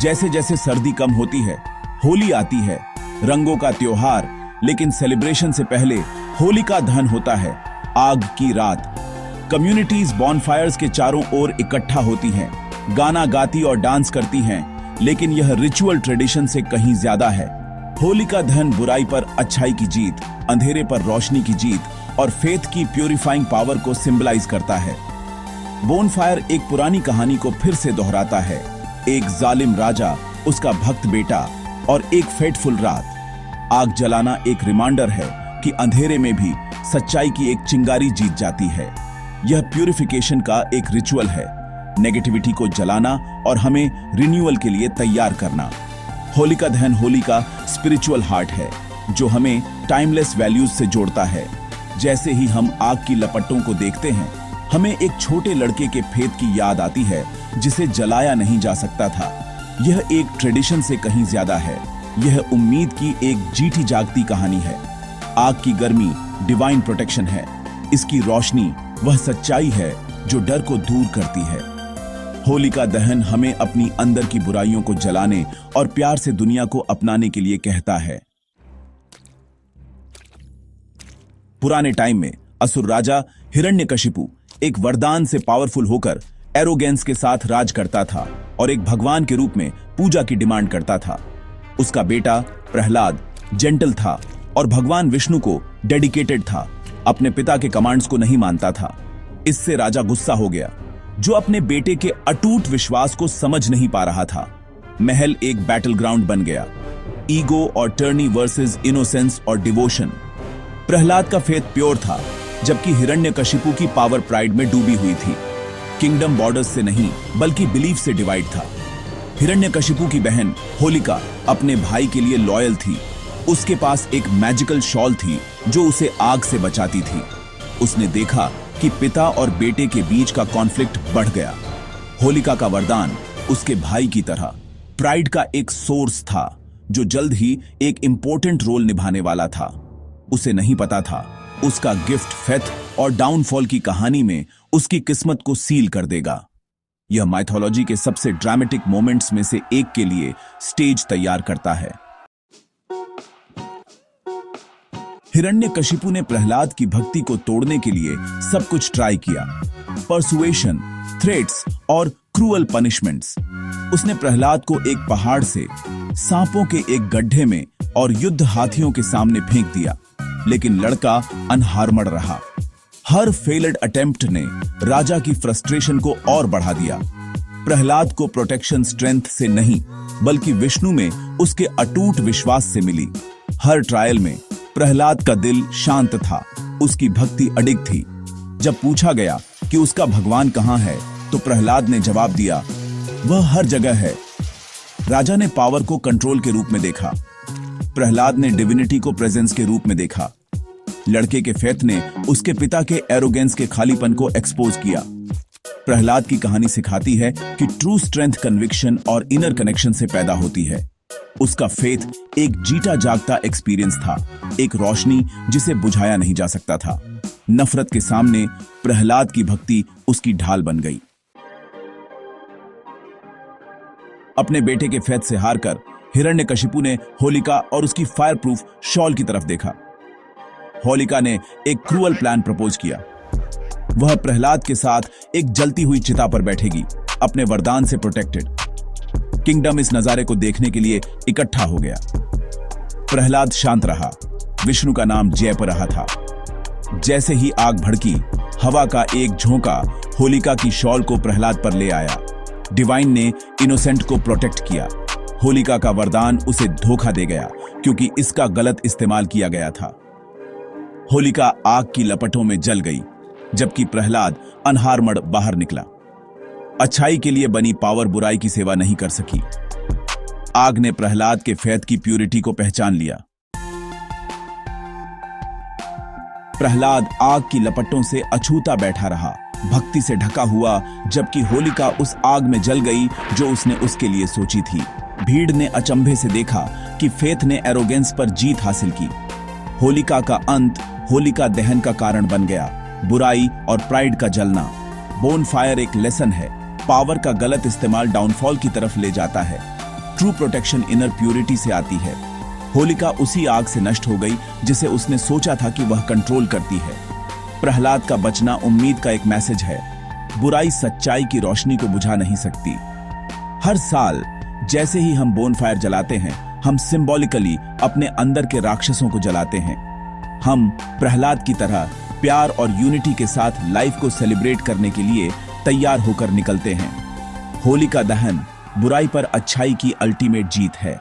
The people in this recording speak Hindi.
जैसे जैसे सर्दी कम होती है, होली आती है, रंगों का त्योहार। लेकिन सेलिब्रेशन से पहले होलिका दहन होता है, आग की रात। कम्युनिटीज बॉनफायर्स के चारों ओर इकट्ठा होती हैं, गाना गाती और डांस करती हैं, लेकिन यह रिचुअल ट्रेडिशन से कहीं ज्यादा है। होलिका दहन बुराई पर अच्छाई की जीत, अंधेरे पर रोशनी की जीत और फेथ की प्यूरिफाइंग पावर को सिंबलाइज करता है। बोनफायर एक पुरानी कहानी को फिर से दोहराता है, एक जालिम राजा, उसका भक्त बेटा और एक फेटफुल रात। आग जलाना एक रिमाइंडर है कि अंधेरे में भी सच्चाई की एक चिंगारी जीत जाती है। यह प्यूरिफिकेशन का एक रिचुअल है, नेगेटिविटी को जलाना और हमें रिन्यूअल के लिए तैयार करना। होलिका दहन होली का स्पिरिचुअल हार्ट है, जो हमें टाइमलेस वैल्यूज से जोड़ता है। जैसे ही हम आग की लपटों को देखते हैं, हमें एक छोटे लड़के के फेथ की याद आती है, जिसे जलाया नहीं जा सकता था। यह एक ट्रेडिशन से कहीं ज्यादा है, यह उम्मीद की एक जीती जागती कहानी है। आग की गर्मी डिवाइन प्रोटेक्शन है, इसकी रोशनी वह सच्चाई है जो डर को दूर करती है। होलिका दहन हमें अपनी अंदर की बुराइयों को जलाने और प्यार से दुनिया को अपनाने के लिए कहता है। पुराने टाइम में असुर राजा हिरण्यकशिपु एक वरदान से पावरफुल होकर एरोगेंस के साथ राज करता था और एक भगवान के रूप में पूजा की डिमांड करता था। उसका बेटा प्रहलाद जेंटल था और भगवान विष्णु को डेडिकेटेड था, अपने पिता के कमांड्स को नहीं मानता था। इससे राजा गुस्सा हो गया, जो अपने बेटे के अटूट विश्वास को समझ नहीं पा रहा था। महल एक बैटल ग्राउंड बन गया, ईगो और टर्नी वर्सेस इनोसेंस और डिवोशन। प्रहलाद का फेथ प्योर था, जबकि हिरण्यकशिपु की पावर प्राइड में डूबी हुई थी। किंगडम बॉर्डर्स से नहीं बल्कि बिलीफ से डिवाइड था। हिरण्यकशिपु की बहन होलिका अपने भाई के लिए लॉयल थी। उसके पास एक मैजिकल शॉल थी जो उसे आग से बचाती थी। उसने देखा कि पिता और बेटे के बीच का कॉन्फ्लिक्ट बढ़ गया। होलिका का वरदान उसके भाई की तरह प्राइड का एक सोर्स था, जो जल्द ही एक इंपॉर्टेंट रोल निभाने वाला था। उसे नहीं पता था उसका गिफ्ट फेथ और डाउनफॉल की कहानी में उसकी किस्मत को सील कर देगा। यह माइथोलॉजी के सबसे ड्रामेटिक मोमेंट्स में से एक के लिए स्टेज तैयार करता है। हिरण्यकशिपु ने प्रहलाद की भक्ति को तोड़ने के लिए सब कुछ ट्राई किया, परसुएशन, थ्रेट्स और क्रूअल पनिशमेंट्स। उसने प्रहलाद को एक पहाड़ से, सांपों के एक गड्ढे में और युद्ध हाथियों के सामने फेंक दिया, लेकिन लड़का अनहार्मड रहा। हर फेल्ड अटेम्प्ट ने राजा की फ्रस्ट्रेशन को और बढ़ा दिया। प्रहलाद को प्रोटेक्शन स्ट्रेंथ से नहीं बल्कि विष्णु में उसके अटूट विश्वास से मिली। हर ट्रायल में प्रहलाद का दिल शांत था, उसकी भक्ति अडिग थी। जब पूछा गया कि उसका भगवान कहां है, तो प्रहलाद ने जवाब दिया, वह हर जगह है। राजा ने पावर को कंट्रोल के रूप में देखा, प्रहलाद ने डिविनिटी को प्रेजेंस के रूप में देखा। लड़के के फेथ ने उसके पिता के एरोगेंस के खालीपन को एक्सपोज किया। प्रहलाद की कहानी सिखाती है कि ट्रू स्ट्रेंथ कन्विक्शन और इनर कनेक्शन से पैदा होती है। उसका फेथ एक जीता जागता एक्सपीरियंस था, एक रोशनी जिसे बुझाया नहीं जा सकता था। नफरत के सामने प्रहलाद की भक्ति उसकी ढाल बन गई। अपने बेटे के फेथ से हारकर हिरण्यकशिपु ने होलिका और उसकी फायर प्रूफ शॉल की तरफ देखा। होलिका ने एक क्रूअल प्लान प्रपोज किया। वह प्रहलाद के साथ एक जलती हुई चिता पर बैठेगी, अपने वरदान से प्रोटेक्टेड। किंगडम इस नजारे को देखने के लिए इकट्ठा हो गया। प्रहलाद शांत रहा, विष्णु का नाम जय पर रहा था। जैसे ही आग भड़की, हवा का एक झोंका होलिका की शॉल को प्रहलाद पर ले आया। डिवाइन ने इनोसेंट को प्रोटेक्ट किया। होलिका का वरदान उसे धोखा दे गया, क्योंकि इसका गलत इस्तेमाल किया गया था। होलिका आग की लपटों में जल गई, जबकि प्रहलाद अनहार्मड बाहर निकला। अच्छाई के लिए बनी पावर बुराई की सेवा नहीं कर सकी। आग ने प्रहलाद के फेथ की प्यूरिटी को पहचान लिया। प्रहलाद आग की लपटों से अछूता बैठा रहा, भक्ति से ढका हुआ, जबकि होलिका उस आग में जल गई जो उसने उसके लिए सोची थी। भीड़ ने अचंभे से देखा कि फेथ ने एरोगेंस पर जीत हासिल की। होलिका का अंत होलिका दहन का कारण बन गया, बुराई और प्राइड का जलना। बोनफायर एक लेसन है, पावर का गलत इस्तेमाल डाउनफॉल की तरफ ले जाता है। ट्रू प्रोटेक्शन इनर प्यूरिटी से आती है। होलिका उसी आग से नष्ट हो गई जिसे उसने सोचा था कि वह कंट्रोल करती है। प्रहलाद का बचना उम्मीद का एक मैसेज है। बुराई सच्चाई की रोशनी को बुझा नहीं सकती। हर साल जैसे ही हम बोनफायर जलाते हैं, हम सिंबॉलिकली अपने अंदर के राक्षसों को जलाते हैं। हम प्रहलाद की तरह प्यार और यूनिटी के साथ लाइफ को सेलिब्रेट करने के लिए तैयार होकर निकलते हैं। होलिका दहन बुराई पर अच्छाई की अल्टीमेट जीत है।